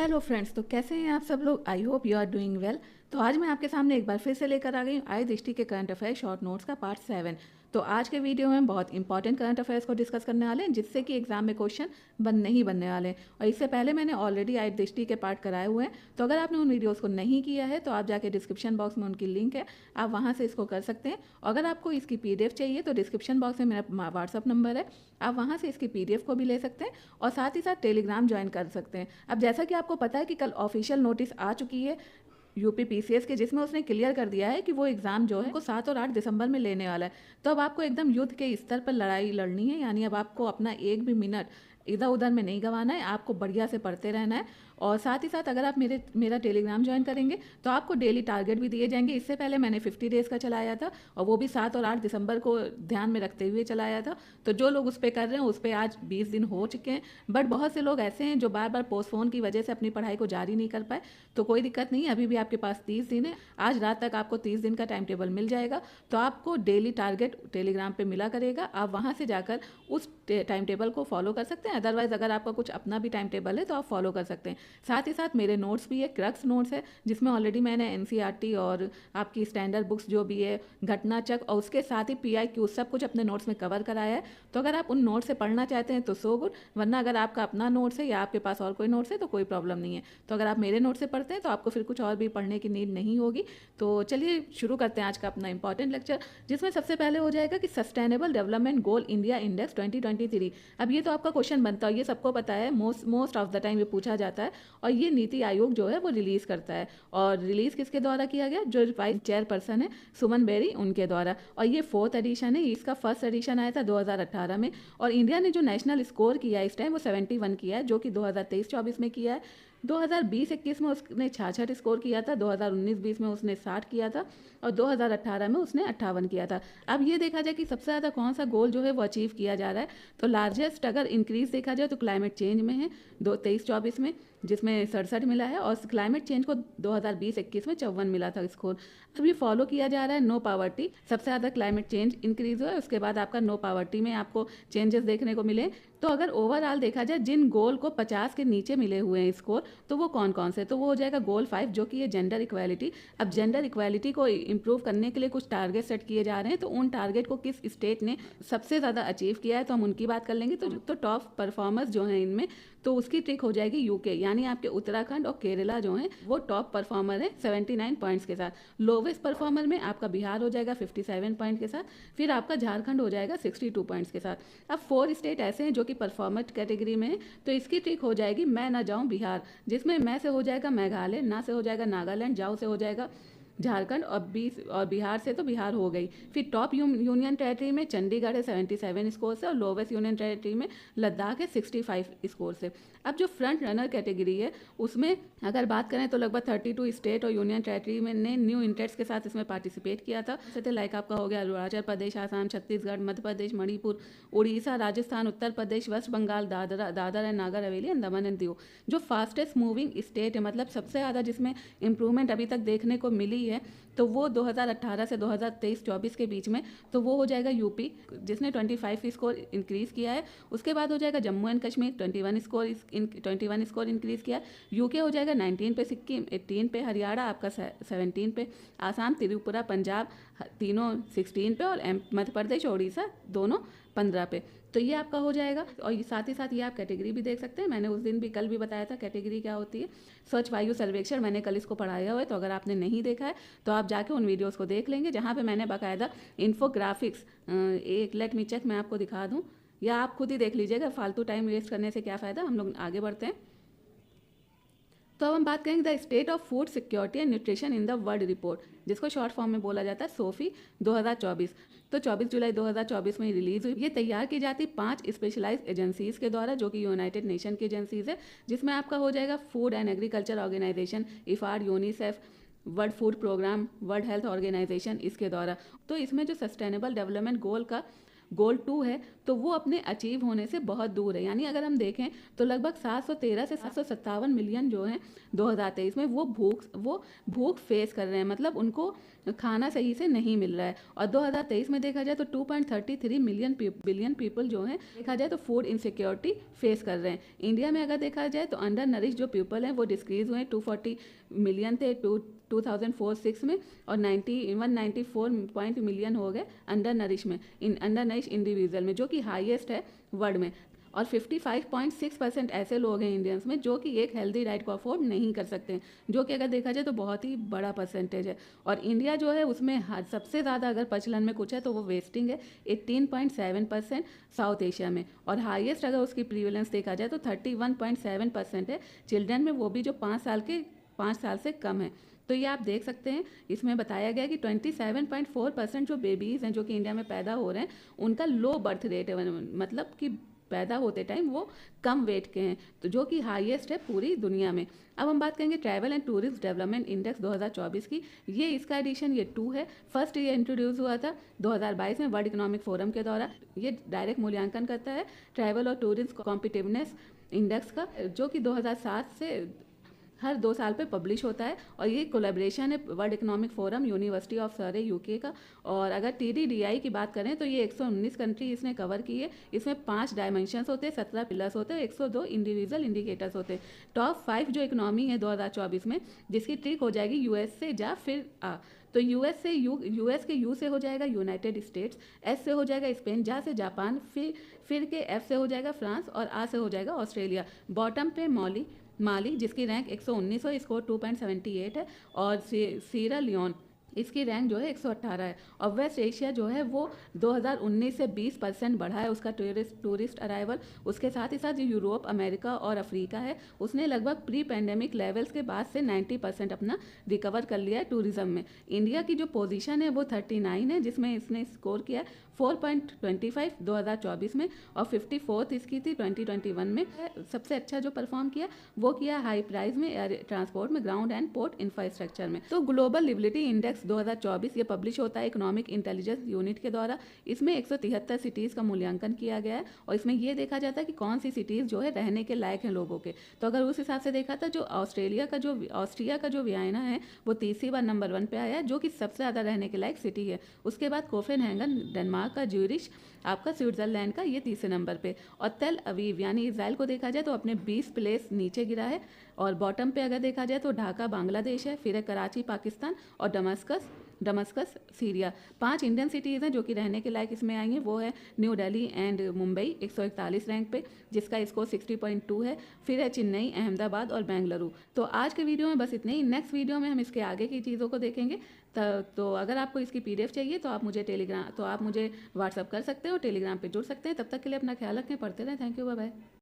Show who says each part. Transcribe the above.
Speaker 1: Hello friends, तो कैसे हैं आप सब लोग। I hope you are doing well. तो आज मैं आपके सामने एक बार फिर से लेकर आ गई हूँ आय दृष्टि के करंट अफेयर शॉर्ट नोट्स का पार्ट 7। तो आज के वीडियो में हम बहुत इंपॉर्टेंट करंट अफेयर्स को डिस्कस करने वाले हैं, जिससे कि एग्जाम में क्वेश्चन नहीं बनने वाले हैं। और इससे पहले मैंने ऑलरेडी आय दृष्टि के पार्ट कराए हुए हैं, तो अगर आपने उन वीडियोज़ को नहीं किया है तो आप जाके डिस्क्रिप्शन बॉक्स में उनकी लिंक है, आप वहाँ से इसको कर सकते हैं। अगर आपको इसकी PDF चाहिए तो डिस्क्रिप्शन बॉक्स में मेरा व्हाट्सअप नंबर है, आप वहाँ से इसकी PDF को भी ले सकते हैं और साथ ही साथ टेलीग्राम ज्वाइन कर सकते हैं। अब जैसा कि आपको पता है कि कल ऑफिशियल नोटिस आ चुकी है यूपी PCS के, जिसमें उसने क्लियर कर दिया है कि वो एग्ज़ाम जो है वो 7 और 8 दिसंबर में लेने वाला है। तो अब आपको एकदम युद्ध के स्तर पर लड़ाई लड़नी है, यानी अब आपको अपना एक भी मिनट इधर उधर में नहीं गंवाना है, आपको बढ़िया से पढ़ते रहना है। और साथ ही साथ अगर आप मेरा टेलीग्राम ज्वाइन करेंगे तो आपको डेली टारगेट भी दिए जाएंगे। इससे पहले मैंने 50 डेज़ का चलाया था और वो भी 7 और 8 दिसंबर को ध्यान में रखते हुए चलाया था। तो जो लोग उस पर कर रहे हैं उस पर आज 20 दिन हो चुके हैं, बट बहुत से लोग ऐसे हैं जो बार बार पोस्टपोन की वजह से अपनी पढ़ाई को जारी नहीं कर पाए। तो कोई दिक्कत नहीं, अभी भी आपके पास 30 दिन है। आज रात तक आपको 30 दिन का टाइम टेबल मिल जाएगा। तो आपको डेली टारगेट टेलीग्राम पे मिला करेगा, आप वहाँ से जाकर उस टाइम टेबल को फॉलो कर सकते हैं। अदरवाइज अगर आपका कुछ अपना भी टाइम टेबल है तो आप फॉलो कर सकते हैं। साथ ही साथ मेरे नोट्स भी है, क्रक्स नोट्स है, जिसमें ऑलरेडी मैंने NCERT और आपकी स्टैंडर्ड बुक्स जो भी है, घटना चक्र और उसके साथ ही PIQ सब कुछ अपने नोट्स में कवर कराया है। तो अगर आप उन नोट्स से पढ़ना चाहते हैं तो सो गुड, वरना अगर आपका अपना नोट्स है या आपके पास और कोई नोट्स है तो कोई प्रॉब्लम नहीं है। तो अगर आप मेरे नोट्स से पढ़ते हैं तो आपको फिर कुछ और भी पढ़ने की नीड नहीं होगी। तो चलिए शुरू करते हैं आज का अपना इंपॉर्टेंट लेक्चर, जिसमें सबसे पहले हो जाएगा कि sustainable development goal India index 2023। अब ये तो आपका क्वेश्चन बनता है, ये सबको पता है, मोस्ट ऑफ द टाइम ये पूछा जाता है। और ये नीति आयोग जो है वो रिलीज़ करता है, और रिलीज़ किसके द्वारा किया गया, जो वाइस चेयरपर्सन है सुमन बेरी, उनके द्वारा। और ये 4th एडिशन है, इसका फर्स्ट एडिशन आया था 2018 में। और इंडिया ने जो नेशनल स्कोर किया है इस टाइम वो 71 किया है, जो कि 2023-24 में किया है। 2020-21 में उसने 66 स्कोर किया था, 2019-20 में उसने 60 किया था और 2018 में उसने 58 किया था। अब ये देखा जाए कि सबसे ज़्यादा कौन सा गोल जो है वो अचीव किया जा रहा है, तो लार्जेस्ट अगर इंक्रीज देखा जाए तो क्लाइमेट चेंज में है 23-24 में, जिसमें 67 मिला है, और क्लाइमेट चेंज को 2020-21 में 54 मिला था स्कोर। अब ये फॉलो किया जा रहा है नो पावर्टी, सबसे ज़्यादा क्लाइमेट चेंज इंक्रीज हुआ है, उसके बाद आपका नो पावर्टी में आपको चेंजेस देखने को मिले। तो अगर ओवरऑल देखा जाए जिन गोल को 50 के नीचे मिले हुए हैं स्कोर, तो वो कौन कौन से, तो वो हो जाएगा गोल 5, जो कि है जेंडर इक्वालिटी। अब जेंडर इक्वालिटी को इम्प्रूव करने के लिए कुछ टारगेट सेट किए जा रहे हैं, तो उन टारगेट को किस स्टेट ने सबसे ज़्यादा अचीव किया है तो हम उनकी बात कर लेंगे। तो टॉप परफॉर्मर्स जो हैं इनमें, तो उसकी ट्रिक हो जाएगी यूके, यानी आपके उत्तराखंड और केरला जो हैं वो टॉप परफॉर्मर है 79 पॉइंट्स के साथ। लोवेस्ट परफॉर्मर में आपका बिहार हो जाएगा 57 पॉइंट के साथ, फिर आपका झारखंड हो जाएगा 62 पॉइंट्स के साथ। अब 4 स्टेट ऐसे हैं जो कि परफॉर्मर कैटेगरी में है, तो इसकी ट्रिक हो जाएगी मैं ना जाऊँ बिहार, जिसमें मैं से हो जाएगा मेघालय, ना से हो जाएगा नागालैंड, जाओ से हो जाएगा झारखंड, और बिहार से तो बिहार हो गई। फिर टॉप यूनियन टेरिटरी में चंडीगढ़ है 77 स्कोर से, और लोवेस्ट यूनियन टेरिटरी में लद्दाख है 65 स्कोर से। अब जो फ्रंट रनर कैटेगरी है उसमें अगर बात करें तो लगभग 32 स्टेट और यूनियन टेरिटरी में ने न्यू इंटेक्स के साथ इसमें पार्टिसिपेट किया था। जैसे लाइक आपका हो गया Arunachal Pradesh, Assam, Chhattisgarh, Madhya Pradesh, Manipur, Orissa, Rajasthan, Uttar Pradesh, waste Bengal, Dadar and Nagar Haveli, Andaman and Diu. जो फास्टेस्ट मूविंग स्टेट है, मतलब सबसे ज़्यादा जिसमें इंप्रूवमेंट अभी तक देखने को मिली है, तो वो 2018 से 2023-24 के बीच में, तो वो हो जाएगा यूपी, जिसने 25 स्कोर इंक्रीज़ किया है। उसके बाद हो जाएगा Jammu and Kashmir 21 score increase किया। यूके हो जाएगा 19 पे, सिक्किम 18 पे, हरियाणा आपका 17 पे, आसाम, त्रिपुरा, पंजाब तीनों 16 पे, और मध्य प्रदेश और उड़ीसा दोनों 15 पे। तो ये आपका हो जाएगा। और साथ ही साथ ये आप कैटेगरी भी देख सकते हैं, मैंने उस दिन भी कल भी बताया था कैटेगरी क्या होती है। स्वच्छ वायु सर्वेक्षण मैंने कल इसको पढ़ाया हुआ है, तो अगर आपने नहीं देखा है तो आप जाके उन वीडियोस को देख लेंगे, जहाँ पे मैंने बाकायदा इन्फोग्राफिक्स, एक लेट मी चेक, मैं आपको दिखा दूँ या आप खुद ही देख लीजिएगा, फालतू टाइम वेस्ट करने से क्या फ़ायदा। हम लोग आगे बढ़ते हैं। तो अब हम बात करेंगे the state of food security and nutrition in the world report, जिसको शॉर्ट फॉर्म में बोला जाता है सोफी 2024। तो 24 जुलाई 2024 में रिलीज हुई। ये तैयार की जाती 5 स्पेशलाइज्ड एजेंसीज के द्वारा, जो कि यूनाइटेड नेशन की एजेंसीज है, जिसमें आपका हो जाएगा Food and Agriculture Organization, IFAD, UNICEF, World Food Programme, World Health Organization, इसके द्वारा। तो इसमें जो सस्टेनेबल डेवलपमेंट गोल का गोल 2 है, तो वो अपने अचीव होने से बहुत दूर है। यानी अगर हम देखें तो लगभग 713 से 757 मिलियन जो हैं 2023 में वो भूख फेस कर रहे हैं, मतलब उनको खाना सही से नहीं मिल रहा है। और 2023 में देखा जाए तो 2.33 बिलियन पीपल जो हैं देखा जाए तो फूड इनसिक्योरिटी फेस कर रहे हैं। इंडिया में अगर देखा जाए तो अंडर नरिश जो पीपल हैं वो डिक्रीज हुए, 240 मिलियन थे 2004-06 में, और 194 मिलियन हो गए अंडर नरिश में, अंडर नरिश इंडिविजुअल में, जो कि हाईएस्ट है वर्ल्ड में। और 55.6% ऐसे लोग हैं इंडियंस में जो कि एक हेल्दी डाइट को अफोर्ड नहीं कर सकते हैं, जो कि अगर देखा जाए तो बहुत ही बड़ा परसेंटेज है। और इंडिया जो है उसमें हर सबसे ज़्यादा अगर प्रचलन में कुछ है तो वो वेस्टिंग है, 18.7% साउथ एशिया में। और हाईएस्ट अगर उसकी प्रीवेलेंस देखा जाए तो 31.7% है चिल्ड्रन में, वो भी जो 5 साल से कम है। तो ये आप देख सकते हैं, इसमें बताया गया कि 27.4% जो बेबीज़ हैं जो कि इंडिया में पैदा हो रहे हैं उनका लो बर्थ रेट है, मतलब कि पैदा होते टाइम वो कम वेट के हैं, तो जो कि हाईएस्ट है पूरी दुनिया में। अब हम बात करेंगे travel and tourism development index 2024 की। ये इसका एडिशन ये 2 है। फर्स्ट ये इंट्रोड्यूस हुआ था 2022 में वर्ल्ड इकोनॉमिक फोरम के द्वारा। ये डायरेक्ट मूल्यांकन करता है ट्रैवल और टूरिज्म कॉम्पिटिटिवनेस इंडेक्स का, जो कि 2007 से हर 2 साल पे पब्लिश होता है। और ये कोलैबोरेशन है world economic forum, university of सरे यूके का। और अगर TDDI की बात करें तो ये 119 कंट्री इसने कवर की है। इसमें 5 डायमेंशंस होते हैं, 17 पिलर्स होते हैं, 102 इंडिविजुअल इंडिकेटर्स होते हैं। टॉप 5 जो इकोनॉमी है 2024 में, जिसकी ट्रिक हो जाएगी यूएस से जा फिर आ। तो यूएस के यू से हो जाएगा यूनाइटेड स्टेट्स, एस से हो जाएगा स्पेन, जा से जापान, फिर के एफ से हो जाएगा फ्रांस, और आ से हो जाएगा ऑस्ट्रेलिया। बॉटम पे माली जिसकी रैंक 119 है, स्कोर 2.78 है। और सीरा लियोन इसकी रैंक जो है 118 है। और वेस्ट एशिया जो है वो 2019 से 20% बढ़ा है उसका टूरिस्ट अराइवल। उसके साथ ही साथ जो यूरोप, अमेरिका और अफ्रीका है उसने लगभग प्री पैंडेमिक लेवल्स के बाद से 90% अपना रिकवर कर लिया है टूरिज्म में। इंडिया की जो पोजीशन है वो 39 है, जिसमें इसने स्कोर किया 4.25 2024 में, और 54th इसकी थी 2021 में। सबसे अच्छा जो परफॉर्म किया वो किया हाई प्राइस में, एयर ट्रांसपोर्ट में, ग्राउंड एंड पोर्ट इंफ्रास्ट्रक्चर में। तो ग्लोबल लिबिलिटी इंडेक्स 2024 ये पब्लिश होता है इकोनॉमिक इंटेलिजेंस यूनिट के द्वारा। इसमें 173 सिटीज़ का मूल्यांकन किया गया है, और इसमें ये देखा जाता है कि कौन सी सिटीज़ जो है रहने के लायक हैं लोगों के। तो अगर उस हिसाब से देखा था, जो ऑस्ट्रिया का जो वियना है वो तीसरी बार नंबर 1 पे आया है, जो कि सबसे ज़्यादा रहने के लायक सिटी है। उसके बाद कोपेनहेगन डेनमार्क का, ज्यूरिच आपका स्विट्जरलैंड का, ये तीसरे नंबर पे। और तेल अवीव यानी इजराइल को देखा जाए तो अपने 20 प्लेस नीचे गिरा है। और बॉटम पे अगर देखा जाए तो ढाका बांग्लादेश है, फिर है कराची पाकिस्तान, और दमस्कस सीरिया। 5 इंडियन सिटीज़ हैं जो कि रहने के लायक इसमें आई हैं, वो है new Delhi and Mumbai 141 rank पे, जिसका स्कोर 60.2 है। फिर है चेन्नई, अहमदाबाद और बेंगलुरु। तो आज के वीडियो में बस इतने ही। नेक्स्ट वीडियो में हम इसके आगे की चीज़ों को देखेंगे। तो अगर आपको इसकी PDF चाहिए तो आप मुझे व्हाट्सअप कर सकते हो, टेलीग्राम पे जुड़ सकते हैं। तब तक के लिए अपना ख्याल रखें, पढ़ते रहें। Thank you, bye bye.